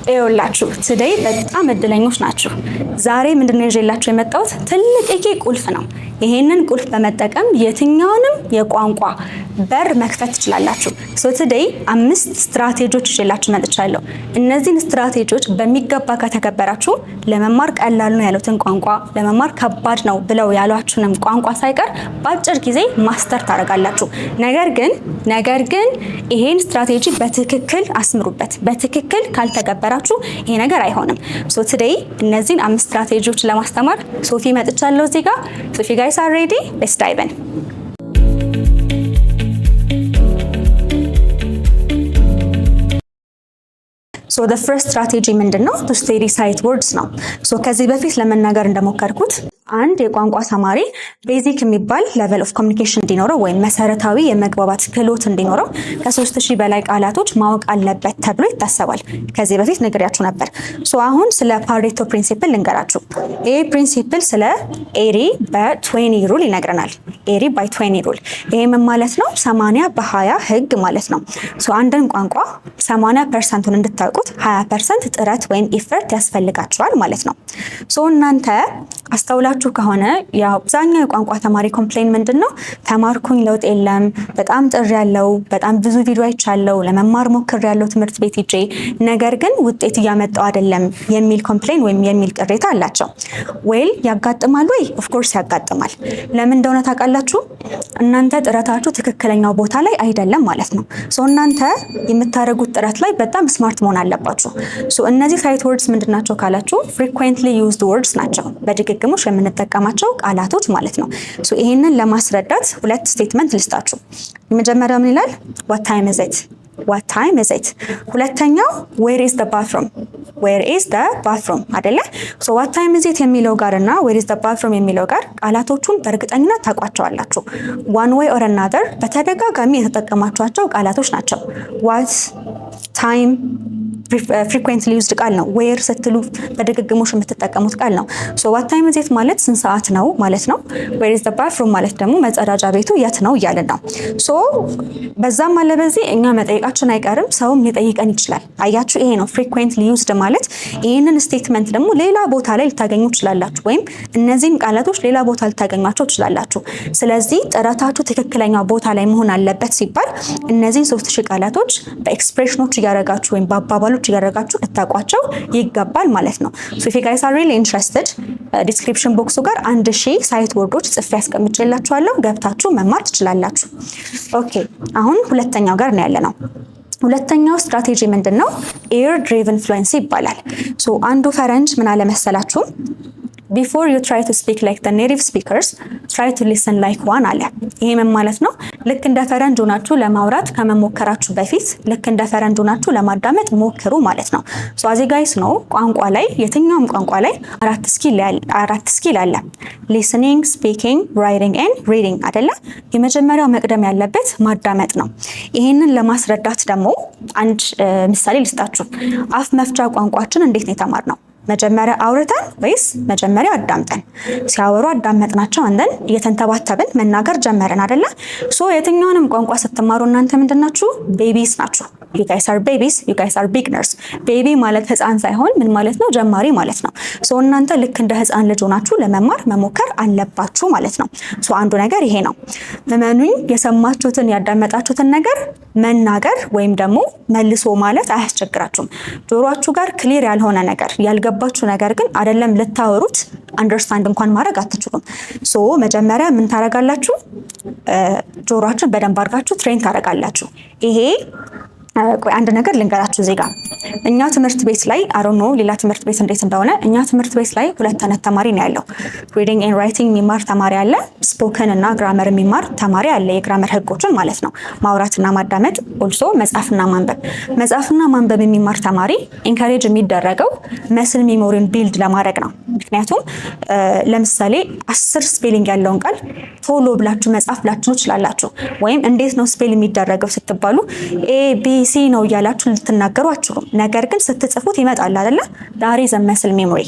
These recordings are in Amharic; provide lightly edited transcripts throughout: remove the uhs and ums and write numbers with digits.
ይኸውላችሁ ቱዴይ በጣም እድለኞች ናችሁ። ዛሬ ምንድነው ይዤላችሁ የመጣሁት ትልቅ ቁልፍ ነው። ይሄንን ቁልፍ በመጠቀም የትኛውንም የቋንቋ በር መክፈት ትችላላችሁ። ቱዴይ 5 ስትራቴጂዎች ይዤላችሁ መጥቻለሁ። እነዚህን ስትራቴጂዎች በሚገባ ከተከበራችሁ ለመማር ቀላል ነው ያሉትን ቋንቋ ለመማር ከባድ ነው ብለው ያሏችሁንም ቋንቋ ሳይቀር በአጭር ጊዜ ማስተር ታደርጋላችሁ። ነገር ግን ይሄን ስትራቴጂ በትክክል አስምሩበት። በትክክል ካልተገበራችሁ ይሄ ነገር አይሆንም። ቱዴይ እነዚህን 5 ስትራቴጂዎች ለማስተማር ሶፊ መጥቻለሁ እዚህ ጋር። ሶፊ guys are ready? Let's dive in. So the first strategy ምንድነው? to study sight words ነው። ከዚህ በፊት ለመናገር እንደሞከርኩት አንድ የቋንቋ ተማሪ ቤዚክ የሚባል level of communication እንዲኖረው ወይም መሰረታዊ የመግባባት ክህሎት እንዲኖረው ከ3000 በላይ ቃላቶች ማወቅ አለበት ተብሎ ይታሰባል። ከዚህ በፊት ነግሬያችሁ ነበር። አሁን ስለ ፓሬቶ ፕሪንሲፕል ልንገራችሁ። ይሄ ፕሪንሲፕል ስለ ኤሪ በ20 ሩል ይነግረናል። ኤሪ by 20 ሩል ይሄ ምን ማለት ነው? 80 በ20 ህግ ማለት ነው። አንድን ቋንቋ 80% እንድታውቁት 20% ጥረት ወይም ኢፈርት ያስፈልጋቸዋል ማለት ነው። እናንተ አስተውላችሁ ከሆነ የአብዛኛው የቋንቋ ተማሪ ኮምፕሌን ምንድነው? ተማርኩኝ ለውጥ የለም፣ በጣም ጥሪ ያለው፣ በጣም ብዙ ቪዲዮ አይቻለው፣ ለመማር ሞክር ያለው ትምህርት ቤት ሂጄ ነገር ግን ውጤት እያመጣው አይደለም የሚል ኮምፕሌን ወይም የሚል ቅሬታ አላቸው። ያጋጥማል ወይ? ኦፍ ኮርስ ያጋጥማል። ለምን እንደሆነ ታውቃላችሁ? እናንተ ጥረታችሁ ትክክለኛው ቦታ ላይ አይደለም ማለት ነው። እናንተ የምታደርጉት ጥረት ላይ በጣም ስማርት መሆን አለባችሁ። እነዚህ ሳይት ወርድስ ምንድናቸው ካላችሁ frequently used words ናቸው። በድግግሞሽ የምንጠቀማቸው ቃላቶች ማለት ነው። ይሄንን ለማስረዳት 2 ስቴትመንት ልስጣችሁ። የመጀመሪያው ምን ይላል? what time is it? what time is it? ሁለተኛው where is the bathroom? where is the bathroom አይደለ? what time is it የሚለው ጋር እና where is the bathroom የሚለው ጋር ቃላቶቹን በእርግጠኝነት ታውቋቸዋላችሁ። one way or another በተደጋጋሚ የተጠቀማችኋቸው ቃላቶች ናቸው። what time frequently used ቃል ነው። where ስትሉ በድግግሞሽ የምትጠቀሙት ቃል ነው። what time is it ማለት ስንት ሰዓት ነው ማለት ነው። where is the bathroom ማለት ደግሞ መጸዳጃ ቤቱ የት ነው እያልን ነው። በዛም አለ በዚህ እኛ መጠየቃችን አይቀርም፣ ሰውም ሊጠይቀን ይችላል። አያችሁ፣ ይሄ ነው frequently used ማለት። ይሄንን ስቴትመንት ደግሞ ሌላ ቦታ ላይ ልታገኙ ትችላላችሁ፣ ወይም እነዚህን ቃላቶች ሌላ ቦታ ልታገኟቸው ትችላላችሁ። ስለዚህ ጥረታችሁ ትክክለኛው ቦታ ላይ መሆን አለበት ሲባል እነዚህን 3000 ቃላቶች በኤክስፕሬሽኖች እያደረጋችሁ ወይም በአባባሎች እያደረጋችሁ ልታውቋቸው ይገባል ማለት ነው። if you guys are really interested ዲስክሪፕሽን ቦክሱ ጋር 1000 ሳይት ወርዶች ጽፌ ያስቀምጬላችኋለሁ፣ ገብታችሁ መማር ትችላላችሁ። ኦኬ፣ አሁን ሁለተኛው ጋር ነው ያለነው። ሁለተኛው ስትራቴጂ ምንድነው? ኤር ድሪቨን ፍሉዌንሲ ይባላል። አንዱ ፈረንጅ ምን አለ መሰላችሁ? before you try to speak like the native speakers try to listen like one አለ። ይሄ ምን ማለት ነው? ልክ እንደ ፈረንጅ ሆናችሁ ለማውራት ከመሞከራችሁ በፊት ልክ እንደ ፈረንጅ ሆናችሁ ለማዳመጥ ሞክሩ ማለት ነው። as you guys know ቋንቋ ላይ የትኛውም ቋንቋ ላይ 4 ስኪል አለ። listening, speaking, writing and reading አይደለ? የመጀመሪያው መቅደም ያለበት ማዳመጥ ነው። ይሄንን ለማስረዳት ደግሞ አንድ ምሳሌ ልስጣችሁ። አፍ መፍቻ ቋንቋችን እንዴት ነው የተማርነው? መጀመሪያ አውርተን ወይስ መጀመሪያ አዳምጠን? ሲያወሩ አዳመጥናቸው እንደን እየተንተባተብን መናገር ጀመረን አይደለ? የትኛውንም ቋንቋ ስትማሩ እናንተ ምንድናችሁ? ቤቢስ ናችሁ። you guys are babies, you guys are beginners. ቤቢ ማለት ህፃን ሳይሆን ምን ማለት ነው? ጀማሪ ማለት ነው። እናንተ ልክ እንደ ህፃን ልጅ ሆናችሁ ለመማር መሞከር አለባችሁ ማለት ነው። አንዱ ነገር ይሄ ነው። እመኑኝ፣ የሰማችሁትን ያዳመጣችሁትን ነገር መናገር ወይም ደግሞ መልሶ ማለት አያስቸግራችሁም። ጆሮአችሁ ጋር ክሊር ያልሆነ ነገር ያልገባችሁ ነገር ግን አይደለም ልታወሩት አንደርስታንድ እንኳን ማድረግ አትችሉም። መጀመሪያ ምን ታረጋላችሁ? ጆሮአችሁን በደንብ አድርጋችሁ ትሬን ታረጋላችሁ። ይሄ አንድ ነገር ልንገራችሁ እዚህ ጋር እኛ ትምህርት ቤት ላይ አሮኖ ሌላ ትምህርት ቤት እንዴት እንደሆነ እኛ ትምህርት ቤት ላይ 2 አይነት ተማሪ ነው ያለው። ሪዲንግ ኤንድ ራይቲንግ የሚማር ተማሪ አለ፣ ስፖከን እና ግራመር የሚማር ተማሪ አለ። የግራመር ህጎችን ማለት ነው፣ ማውራትና ማዳመጥ፣ ኦልሶ መጻፍና ማንበብ የሚማር ተማሪ ኢንካሬጅ የሚደረገው መስል ሜሞሪን ቢልድ ለማድረግ ነው። ምክንያቱም ለምሳሌ 10 ስፔሊንግ ያለውን ቃል ቶሎ ብላችሁ መጻፍ ብላችሁ ትችላላችሁ፣ ወይም እንዴት ነው ስፔል የሚደረገው ስትባሉ ኤ ቢ ሲ ነው እያላችሁ ልትናገሩ አትችሉም። ነገር ግን ስትጽፉት ይመጣል አይደለ? ዳር ኢዝ መስል ሜሞሪ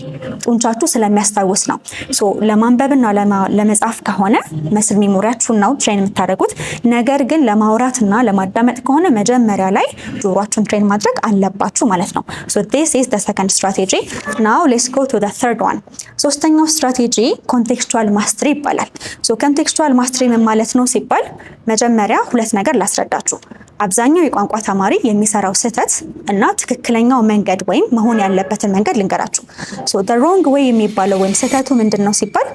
ጡንቻችሁ ስለሚያስታውስ ነው። ሶ ለማንበብና ለመጻፍ ከሆነ መስል ሜሞሪያችሁን ነው ትሬን የምታደርጉት። ነገር ግን ለማውራትና ለማዳመጥ ከሆነ መጀመሪያ ላይ ጆሮአችሁን ትሬን ማድረግ አለባችሁ ማለት ነው። ሶ this is the second strategy. now let's go to the third one. ሶስተኛው ስትራቴጂ ኮንቴክስቹዋል ማስተሪ ይባላል። ሶ ኮንቴክስቹዋል ማስተሪ ምን ማለት ነው ሲባል መጀመሪያ ሁለት ነገር ላስረዳችሁ። አብዛኛው የቋንቋ ተማሪ የሚሰራው ስህተት እና ትክክለኛው መንገድ ወይም መሆን ያለበትን መንገድ ልንገራችሁ። ሶ the wrong way የሚባለው ወይም ስህተቱ ምንድነው ሲባል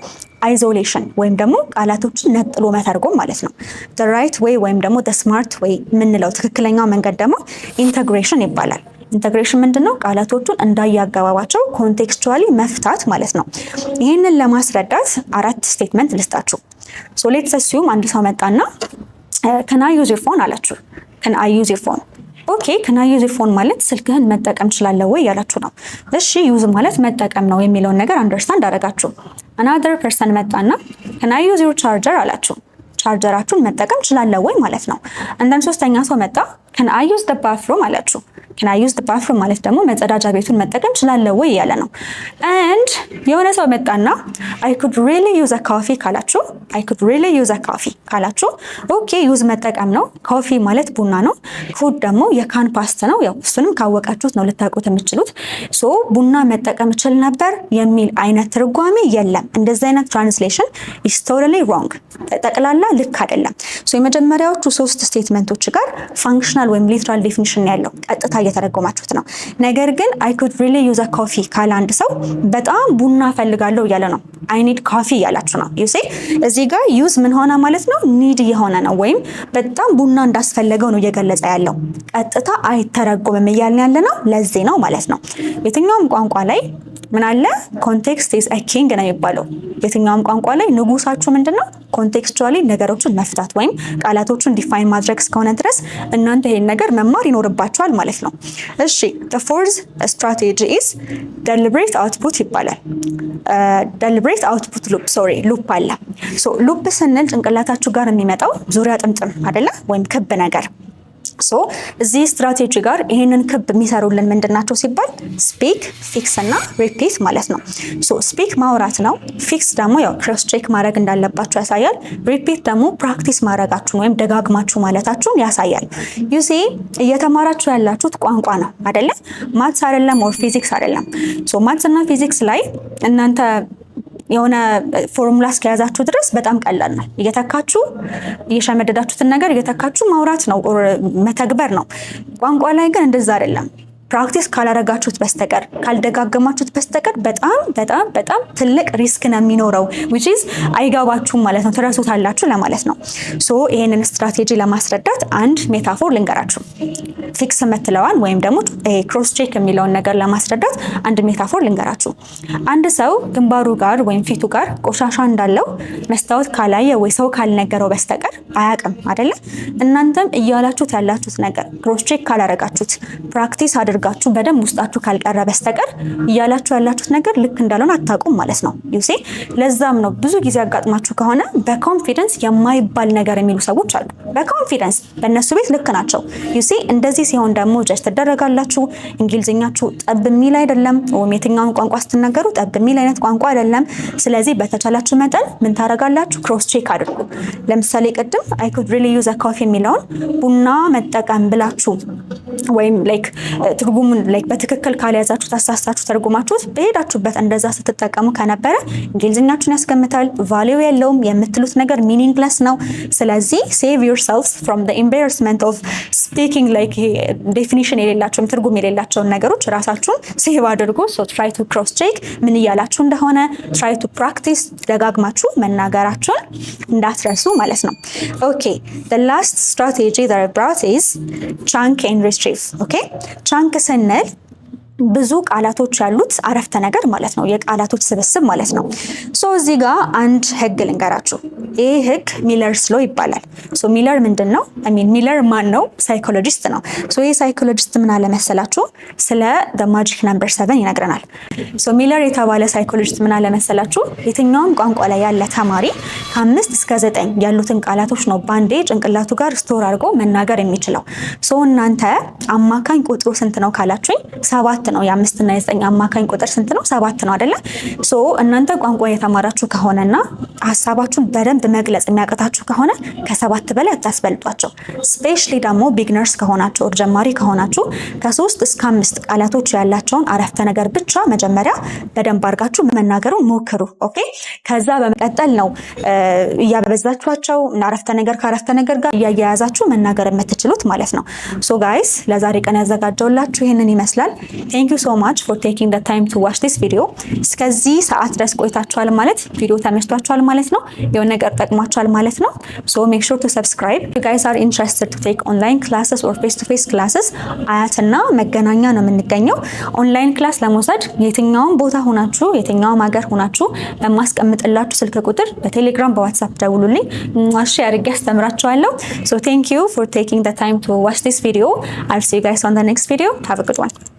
አይዞሌሽን ወይም ደግሞ ቃላቶችን ነጥሎ መተርጎም ማለት ነው። the right way ወይም ደግሞ the smart way የምንለው ትክክለኛው መንገድ ደግሞ ኢንተግሬሽን ይባላል። ኢንተግሬሽን ምንድነው? ቃላቶቹን እንዳያገባባቸው ኮንቴክስቹዋሊ መፍታት ማለት ነው። ይህንን ለማስረዳት አራት ስቴትመንት ልስጣችሁ። ሶ ሌትስ አስዩም አንድ ሰው መጣና can I use your phone አላችሁ። can I use your phone? ኦኬ can I use your phone ማለት ስልክህን መጠቀም እችላለሁ ወይ ያላችሁ ነው። እሺ ዩዝ ማለት መጠቀም ነው የሚለውን ነገር አንደርስታንድ አደረጋችሁ። another person መጣና can I use your charger አላችሁ። ቻርጀራችሁን መጠቀም እችላለሁ ወይ ማለት ነው። እንደን ሶስተኛ ሰው መጣ can I use the bathroom አላችሁ። can I use the bathroom ማለት ደግሞ መጸዳጃ ቤቱን መጠቀም እችላለሁ ወይ ያለ ነው። and የሆነ ሰው መጣና I could really use a coffee ካላችሁ I could really use a coffee ካላችሁ ኦኬ ዩዝ መጠቀም ነው። ኮፊ ማለት ቡና ነው። ኩድ ደግሞ የካን ፓስት ነው። ያው እሱንም ካወቃችሁት ነው ልታውቁት የምትችሉት። ሶ ቡና መጠቀም እችል ነበር የሚል አይነት ትርጓሜ የለም። እንደዚህ አይነት ትራንስሌሽን is totally wrong። ጠቅላላ ልክ አይደለም። ሶ የመጀመሪያዎቹ ሶስት ስቴትመንቶች ጋር ፋንክሽናል ወይም ሊትራል ዴፊኒሽን ያለው ቀጥታ እየተረጎማችሁት ነው። ነገር ግን I could really use a coffee ካለ አንድ ሰው በጣም ቡና ፈልጋለሁ እያለ ነው። I need coffee ያላችሁ ነው። you see እዚህ ጋር ዩዝ ምን ሆነ ማለት ነው? ኒድ የሆነ ነው ወይም በጣም ቡና እንዳስፈለገው ነው እየገለጸ ያለው። ቀጥታ አይተረጎምም እያልን ያለ ነው። ለዚህ ነው ማለት ነው የትኛውም ቋንቋ ላይ ምን አለ? ኮንቴክስት ኢዝ አ ኪንግ ነው የሚባለው። የትኛውም ቋንቋ ላይ ንጉሳችሁ ምንድነው? ኮንቴክስቹዋሊ ነገሮችን መፍታት ወይም ቃላቶችን ዲፋይን ማድረግ እስከሆነ ድረስ እናንተ ይሄን ነገር መማር ይኖርባችኋል ማለት ነው። እሺ the fourth strategy is deliberate output ይባላል። deliberate output loop አለ። ሶ ሉፕ ስንል ጭንቅላታችሁ ጋር የሚመጣው ዙሪያ ጥምጥም አይደለ? ወይም ክብ ነገር። ሶ እዚህ ስትራቴጂ ጋር ይሄንን ክብ የሚሰሩልን ምንድናቸው ሲባል ስፒክ፣ ፊክስ እና ሪፒት ማለት ነው። ሶ ስፒክ ማውራት ነው። ፊክስ ደግሞ ያው ክሮስ ቼክ ማድረግ እንዳለባችሁ ያሳያል። ሪፒት ደግሞ ፕራክቲስ ማድረጋችሁን ወይም ደጋግማችሁ ማለታችሁን ያሳያል። ዩ ሲ እየተማራችሁ ያላችሁት ቋንቋ ነው አይደለ? ማትስ አይደለም ኦር ፊዚክስ አይደለም። ሶ ማትስ እና ፊዚክስ ላይ እናንተ የሆነ ፎርሙላ እስከያዛችሁ ድረስ በጣም ቀላል ነው። እየተካችሁ እየሸመደዳችሁትን ነገር እየተካችሁ ማውራት ነው መተግበር ነው። ቋንቋ ላይ ግን እንደዛ አይደለም። ፕራክቲስ ካላረጋችሁት በስተቀር ካልደጋገማችሁት በስተቀር በጣም ትልቅ ሪስክ ነው የሚኖረው which is አይገባችሁም ማለት ነው። ትረሱታላችሁ ለማለት ነው። ሶ ይሄንን ስትራቴጂ ለማስረዳት አንድ ሜታፎር ልንገራችሁ። ፊክስ መትለዋን ወይም ደግሞ ክሮስ ቼክ የሚለውን ነገር ለማስረዳት አንድ ሜታፎር ልንገራችሁ። አንድ ሰው ግንባሩ ጋር ወይም ፊቱ ጋር ቆሻሻ እንዳለው መስታወት ካላየ ወይ ሰው ካልነገረው በስተቀር አያውቅም አይደለ? እናንተም እያላችሁት ያላችሁት ነገር ክሮስ ቼክ ካላረጋችሁት ፕራክቲስ አድርጋችሁ በደንብ ውስጣችሁ ካልቀረ በስተቀር እያላችሁ ያላችሁት ነገር ልክ እንዳልሆነ አታውቁም ማለት ነው። ዩ ሲ ለዛም ነው ብዙ ጊዜ አጋጥማችሁ ከሆነ በኮንፊደንስ የማይባል ነገር የሚሉ ሰዎች አሉ። በኮንፊደንስ በእነሱ ቤት ልክ ናቸው። ዩ ሲ እንደዚህ ሲሆን ደግሞ ጀስት ትደረጋላችሁ። እንግሊዝኛችሁ ጠብ የሚል አይደለም፣ ወይም የትኛውን ቋንቋ ስትናገሩ ጠብ የሚል አይነት ቋንቋ አይደለም። ስለዚህ በተቻላችሁ መጠን ምን ታረጋላችሁ? ክሮስ ቼክ አድርጉ። ለምሳሌ ቅድም I could really use a coffee የሚለውን ቡና መጠቀም ብላችሁ ወይም ላይክ ትርጉሙን ላይክ በትክክል ካልያዛችሁ ታሳሳችሁ ተርጉማችሁት በሄዳችሁበት እንደዛ ስትጠቀሙ ከነበረ እንግሊዝኛችሁን ያስገምታል፣ ቫልዩ የለውም፣ የምትሉት ነገር ሚኒንግለስ ነው። ስለዚህ save yourselves from the embarrassment of speaking like ዴፊኒሽን የሌላቸው ትርጉም የሌላቸውን ነገሮች ራሳችሁን ሴቭ አድርጉ። so try to cross check ምን እያላችሁ እንደሆነ try to practice ደጋግማችሁ መናገራችሁን እንዳትረሱ ማለት ነው። okay the last strategy that I brought is chunk and retrieve. okay chunk ስንል ብዙ ቃላቶች ያሉት አረፍተ ነገር ማለት ነው። የቃላቶች ስብስብ ማለት ነው። ሶ እዚህ ጋር አንድ ህግ ልንገራችሁ። ይህ ህግ ሚለርስ ሎ ይባላል። ሶ ሚለር ምንድን ነው? ሚለር ማን ነው? ሳይኮሎጂስት ነው። ሶ ይህ ሳይኮሎጂስት ምን አለ መሰላችሁ? ስለ ማጂክ ነምበር 7 ይነግረናል። ሶ ሚለር የተባለ ሳይኮሎጂስት ምን አለ መሰላችሁ? የትኛውም ቋንቋ ላይ ያለ ተማሪ ከ5 እስከ 9 ያሉትን ቃላቶች ነው ባንዴ ጭንቅላቱ ጋር ስቶር አድርጎ መናገር የሚችለው። ሶ እናንተ አማካኝ ቁጥሩ ስንት ነው ካላችሁኝ 7 ነው። የ5 እና የ9 አማካኝ ቁጥር ስንት ነው? 7 ነው አይደለ? ሶ እናንተ ቋንቋ የተማራችሁ ከሆነና ሐሳባችሁን በደንብ መግለጽ የሚያቀታችሁ ከሆነ ከ7 በላይ አታስበልጧቸው። ስፔሻሊ ደግሞ ቢግነርስ ከሆናችሁ ወር ጀማሪ ከሆናችሁ ከ3 እስከ 5 ቃላቶች ያላቸውን አረፍተ ነገር ብቻ መጀመሪያ በደንብ አድርጋችሁ መናገሩን ሞክሩ። ኦኬ። ከዛ በመቀጠል ነው እያበዛችኋቸው አረፍተ ነገር ከአረፍተ ነገር ጋር እያያያዛችሁ መናገር የምትችሉት ማለት ነው። ሶ ጋይስ ለዛሬ ቀን ያዘጋጀውላችሁ ይሄንን ይመስላል። Thank you so much for taking the time to watch this video. እስከዚህ ሰዓት ድረስ ቆይታችኋል ማለት ቪዲዮ ተመችቷችኋል ማለት ነው። የሆነ ነገር ጠቅማችኋል ማለት ነው። So make sure to subscribe. If you guys are interested to take online classes or face-to-face classes አያትና መገናኛ ነው የምንገኘው። ኦንላይን ክላስ ለመውሰድ የትኛውም ቦታ ሆናችሁ የትኛውም ሀገር ሆናችሁ በማስቀምጥላችሁ ስልክ ቁጥር በቴሌግራም በዋትስአፕ ደውሉልኝ። ማሽ አድርጌ አስተምራችኋለሁ። So thank you for taking the time to watch this video. I'll see you guys on the next video. Have a good one.